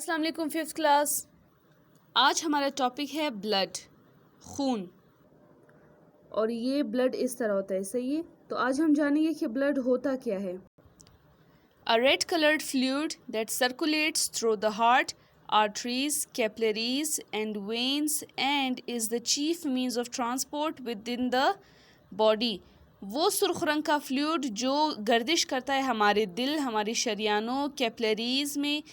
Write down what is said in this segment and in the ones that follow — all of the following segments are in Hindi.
अस्सलाम वालेकुम फिफ्थ क्लास। आज हमारा टॉपिक है ब्लड, खून। और ये ब्लड इस तरह होता है, सही है। तो आज हम जानेंगे कि ब्लड होता क्या है। A red colored fluid that circulates through the heart, arteries, capillaries and veins and is the chief means of transport within the body। वो सुर्ख रंग का फ्लूइड जो गर्दिश करता है हमारे दिल, हमारी शरियानों, कैपिलरीज में,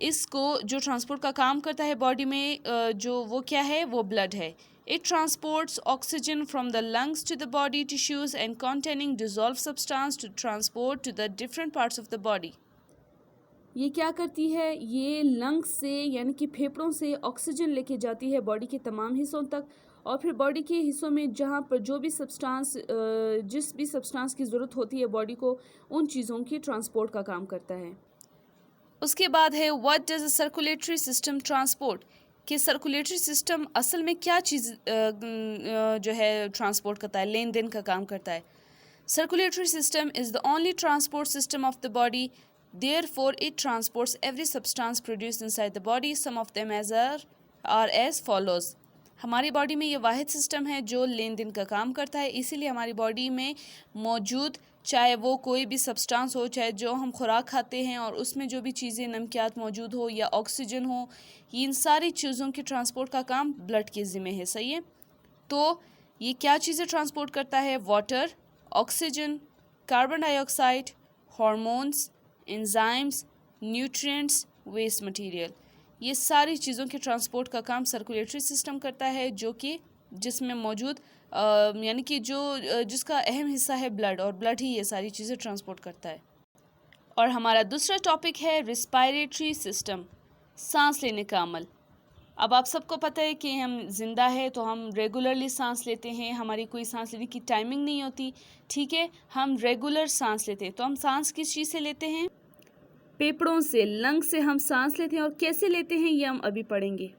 इसको जो ट्रांसपोर्ट का काम करता है बॉडी में, जो वो क्या है, वो ब्लड है। It transports oxygen from the lungs to the body tissues and containing dissolved substance to transport to the different parts of the body। ये क्या करती है, ये लंग्स से यानी कि फेफड़ों से ऑक्सीजन लेके जाती है बॉडी के तमाम हिस्सों तक, और फिर बॉडी के हिस्सों में जहाँ पर जो भी सब्सटेंस, जिस भी सब्सटेंस की ज़रूरत होती है बॉडी को, उन चीज़ों की ट्रांसपोर्ट का काम करता है। उसके बाद है what does a circulatory system transport, कि सर्कुलेटरी सिस्टम असल में क्या चीज़ जो है ट्रांसपोर्ट करता है, लेन देन का काम करता है। Circulatory system is the only transport system of the body, therefore it transports every substance produced inside the body, some of them are as follows। हमारी बॉडी में ये वाहिद सिस्टम है जो लेन देन का काम करता है, इसीलिए हमारी बॉडी में मौजूद चाहे वो कोई भी सब्सटेंस हो, चाहे जो हम खुराक खाते हैं और उसमें जो भी चीज़ें नमकियात मौजूद हो या ऑक्सीजन हो, इन सारी चीज़ों की ट्रांसपोर्ट का काम ब्लड के ज़िम्मे है, सही है। तो ये क्या चीज़ें ट्रांसपोर्ट करता है, water, oxygen, carbon dioxide, hormones, enzymes, nutrients, waste material, ये सारी चीज़ों के ट्रांसपोर्ट का काम सर्कुलेटरी सिस्टम करता है, जो कि जिसमें मौजूद यानी कि जिसका अहम हिस्सा है ब्लड, और ब्लड ही ये सारी चीज़ें ट्रांसपोर्ट करता है। और हमारा दूसरा टॉपिक है रिस्पायरेटरी सिस्टम, सांस लेने का अमल। अब आप सबको पता है कि हम जिंदा है तो हम रेगुलरली सांस लेते हैं, हमारी कोई सांस लेने की टाइमिंग नहीं होती, ठीक है। हम रेगुलर सांस लेते हैं। तो हम सांस किस चीज़ से लेते हैं, फेफड़ों से, लंग से हम सांस लेते हैं, और कैसे लेते हैं ये हम अभी पढ़ेंगे।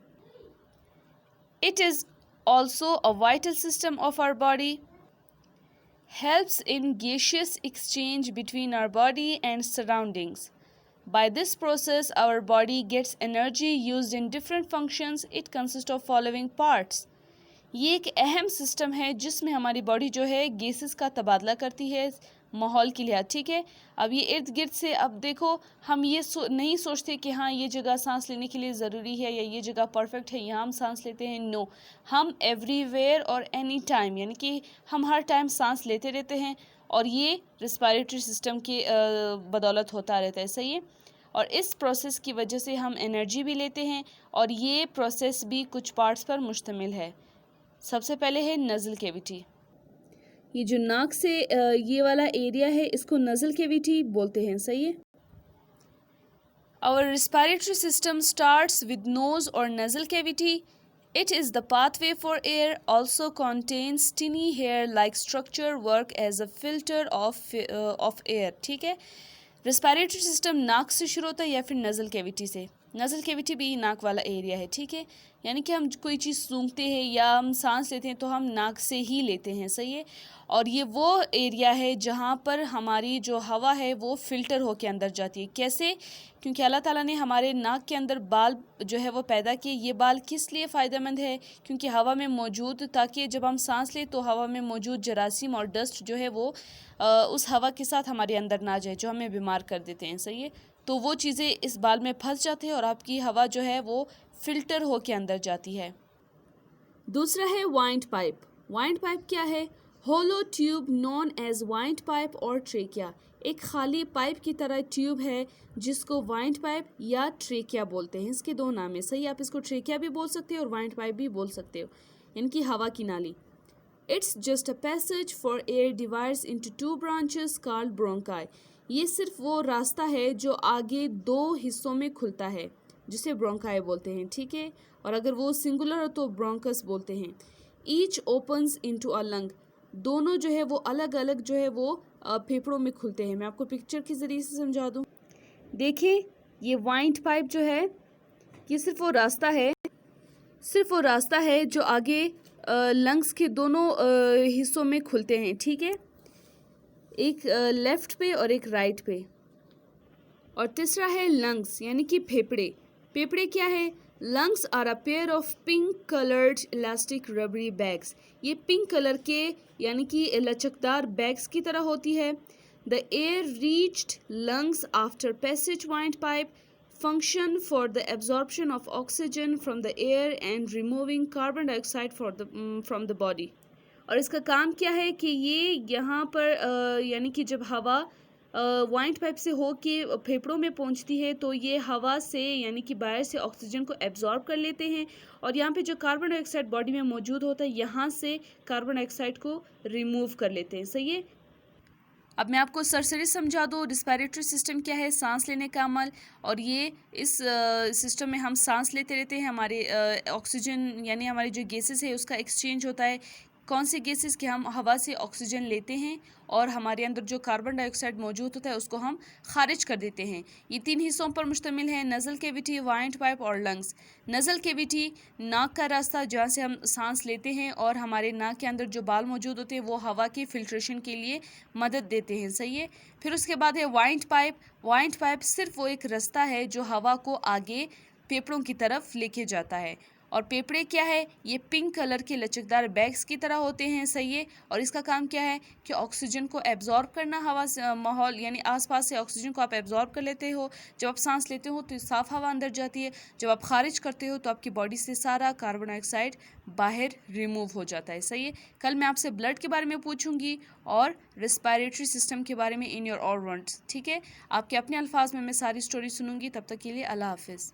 It is also a vital system of our body, helps in gaseous exchange between our body and surroundings। By this process, our body gets energy used in different functions. It consists of following parts। ये एक अहम सिस्टम है जिसमें हमारी बॉडी जो है गैसेस का तबादला करती है माहौल के लिए, ठीक है। अब ये इर्द गिर्द से, अब देखो हम ये नहीं सोचते कि हाँ ये जगह सांस लेने के लिए ज़रूरी है या ये जगह परफेक्ट है, यहाँ हम सांस लेते हैं। नो, हम एवरीवेयर और एनी टाइम, यानी कि हम हर टाइम सांस लेते रहते हैं, और ये रिस्पायरेटरी सिस्टम के बदौलत होता रहता है, सही है। और इस प्रोसेस की वजह से हम एनर्जी भी लेते हैं, और ये प्रोसेस भी कुछ पार्ट्स पर मुश्तमिल है। सबसे पहले है नज़ल कैविटी। ये जो नाक से ये वाला एरिया है, इसको नज़ल कैविटी बोलते हैं, सही है। Our respiratory system starts with nose or nasal cavity. It is the pathway for air, also contains tiny hair-like structure, work as a filter of air, ठीक है। रेस्पिरेटरी सिस्टम नाक से शुरू होता है या फिर नज़ल कैविटी से। नज़ल कैविटी भी नाक वाला एरिया है, ठीक है। यानी कि हम कोई चीज़ सूंघते हैं या हम सांस लेते हैं तो हम नाक से ही लेते हैं, सही है। और ये वो एरिया है जहाँ पर हमारी जो हवा है वो फ़िल्टर होके अंदर जाती है। कैसे? क्योंकि अल्लाह ताला ने हमारे नाक के अंदर बाल जो है वो पैदा किए। ये बाल किस लिए फ़ायदेमंद है? क्योंकि हवा में मौजूद, ताकि जब हम सांस लें तो हवा में मौजूद जरासीम और डस्ट जो है वो उस हवा के साथ हमारे अंदर ना जाए, जो हमें बीमार कर देते हैं, सही है। तो वो चीज़ें इस बाल में फंस जाते हैं और आपकी हवा जो है वो फ़िल्टर होके अंदर जाती है। दूसरा है वाइंड पाइप। वाइंड पाइप क्या है? Hollow tube known as wind pipe और ट्रेकिया। एक खाली पाइप की तरह ट्यूब है जिसको वाइंड पाइप या ट्रेकिया बोलते हैं। इसके दो नाम है, सही। आप इसको ट्रेकिया भी बोल सकते हो और वाइंड पाइप भी बोल सकते हो, इनकी हवा की नाली। It's just a passage for air divides into two branches called bronchi. ये सिर्फ वो रास्ता है जो आगे दो हिस्सों में खुलता है, जिसे ब्रोंकाई बोलते हैं, ठीक है। और अगर वो सिंगुलर हो तो ब्रोंकस बोलते हैं। Each opens into a lung. दोनों जो है वो अलग अलग जो है वो फेफड़ों में खुलते हैं। मैं आपको पिक्चर के ज़रिए से समझा दूँ। देखिए, ये वाइंड पाइप जो है ये सिर्फ वो रास्ता है जो आगे लंग्स के दोनों हिस्सों में खुलते हैं, ठीक है। एक लेफ़्ट पे और एक राइट पे। और तीसरा है लंग्स, यानी कि फेफड़े। फेफड़े क्या है? Lungs are a pair of pink coloured elastic rubbery bags. ये पिंक कलर के यानी कि लचकदार बैग्स की तरह होती है। The air reached lungs after passage windpipe function for the absorption of oxygen from the air and removing carbon dioxide from the body। और इसका काम क्या है कि ये यहाँ पर यानी कि जब हवा वाइंड पाइप से हो के फेफड़ों में पहुँचती है तो ये हवा से यानी कि बाहर से ऑक्सीजन को एब्जॉर्ब कर लेते हैं और यहाँ पे जो कार्बन डाइऑक्साइड बॉडी में मौजूद होता है यहाँ से कार्बन डाइऑक्साइड को रिमूव कर लेते हैं। सही है। अब मैं आपको सरसरी समझा दूँ रिस्पायरेटरी सिस्टम क्या है, सांस लेने का अमल। और ये इस सिस्टम में हम सांस लेते रहते हैं, हमारे ऑक्सीजन यानी हमारी जो गैसेस है उसका एक्सचेंज होता है। कौन सी गैसेस कि हम हवा से ऑक्सीजन लेते हैं और हमारे अंदर जो कार्बन डाइऑक्साइड मौजूद होता है उसको हम खारिज कर देते हैं। ये 3 हिस्सों पर मुश्तमिल है, नज़ल कैविटी, वाइंड पाइप और लंग्स। नज़ल कैविटी नाक का रास्ता जहाँ से हम सांस लेते हैं और हमारे नाक के अंदर जो बाल मौजूद होते हैं वो हवा की फिल्ट्रेशन के लिए मदद देते हैं। सही है। फिर उसके बाद है वाइंड पाइप। वाइंड पाइप सिर्फ वो एक रास्ता है जो हवा को आगे फेफड़ों की तरफ लेके जाता है। और फेफड़े क्या है? ये पिंक कलर के लचकदार बैग्स की तरह होते हैं। सही है। और इसका काम क्या है कि ऑक्सीजन को एब्जॉर्ब करना, हवा से माहौल यानी आसपास से ऑक्सीजन को आप एब्जॉर्ब कर लेते हो। जब आप सांस लेते हो तो साफ़ हवा अंदर जाती है, जब आप खारिज करते हो तो आपकी बॉडी से सारा कार्बन डाइऑक्साइड बाहर रिमूव हो जाता है। सही है। कल मैं आपसे ब्लड के बारे में पूछूंगी और रिस्पायरेटरी सिस्टम के बारे में इन योर और वर्ड्स। ठीक है। आपके अपने अल्फाज में मैं सारी स्टोरी सुनूंगी। तब तक के लिए अल्लाह हाफिज़।